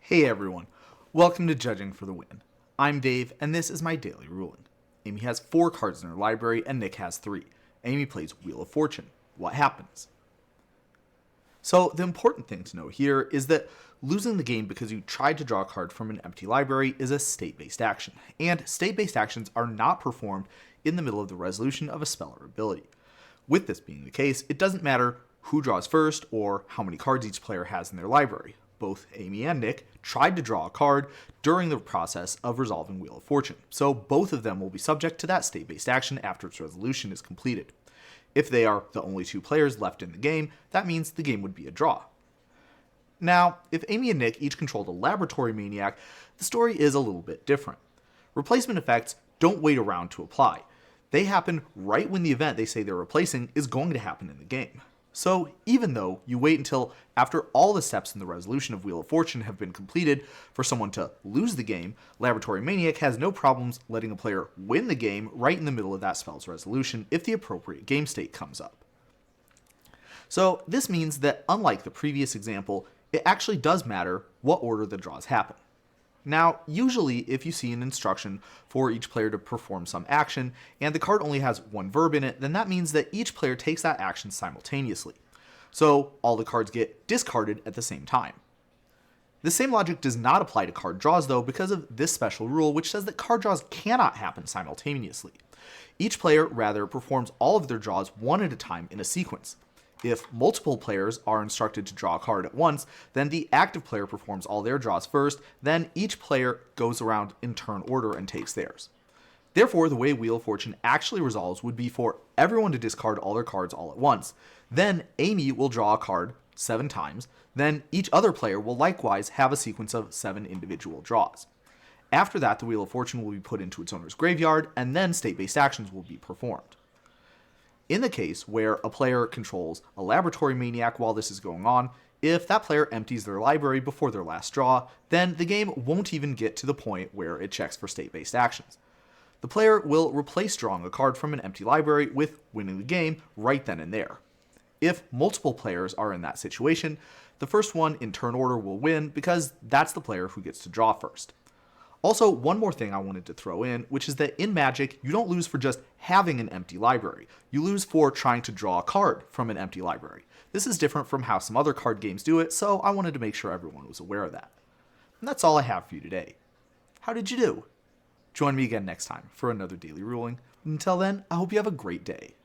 Hey everyone, welcome to Judging for the Win. I'm Dave, and this is my daily ruling. Amy has 4 cards in her library, and Nick has 3. Amy plays Wheel of Fortune. What happens? So the important thing to know here is that losing the game because you tried to draw a card from an empty library is a state-based action, and state-based actions are not performed in the middle of the resolution of a spell or ability. With this being the case, it doesn't matter who draws first or how many cards each player has in their library. Both Amy and Nick tried to draw a card during the process of resolving Wheel of Fortune, so both of them will be subject to that state-based action after its resolution is completed. If they are the only 2 players left in the game, that means the game would be a draw. Now, if Amy and Nick each controlled a laboratory maniac, the story is a little bit different. Replacement effects don't wait around to apply. They happen right when the event they say they're replacing is going to happen in the game. So even though you wait until after all the steps in the resolution of Wheel of Fortune have been completed for someone to lose the game, Laboratory Maniac has no problems letting a player win the game right in the middle of that spell's resolution if the appropriate game state comes up. So this means that unlike the previous example, it actually does matter what order the draws happen. Now, usually if you see an instruction for each player to perform some action, and the card only has 1 verb in it, then that means that each player takes that action simultaneously. So all the cards get discarded at the same time. The same logic does not apply to card draws though because of this special rule which says that card draws cannot happen simultaneously. Each player rather performs all of their draws one at a time in a sequence. If multiple players are instructed to draw a card at once, then the active player performs all their draws first, then each player goes around in turn order and takes theirs. Therefore, the way Wheel of Fortune actually resolves would be for everyone to discard all their cards all at once. Then Amy will draw a card 7 times, then each other player will likewise have a sequence of 7 individual draws. After that, the Wheel of Fortune will be put into its owner's graveyard, and then state-based actions will be performed. In the case where a player controls a laboratory maniac while this is going on, if that player empties their library before their last draw, then the game won't even get to the point where it checks for state-based actions. The player will replace drawing a card from an empty library with winning the game right then and there. If multiple players are in that situation, the first one in turn order will win because that's the player who gets to draw first. Also, one more thing I wanted to throw in, which is that in Magic, you don't lose for just having an empty library. You lose for trying to draw a card from an empty library. This is different from how some other card games do it, so I wanted to make sure everyone was aware of that. And that's all I have for you today. How did you do? Join me again next time for another daily ruling. Until then, I hope you have a great day.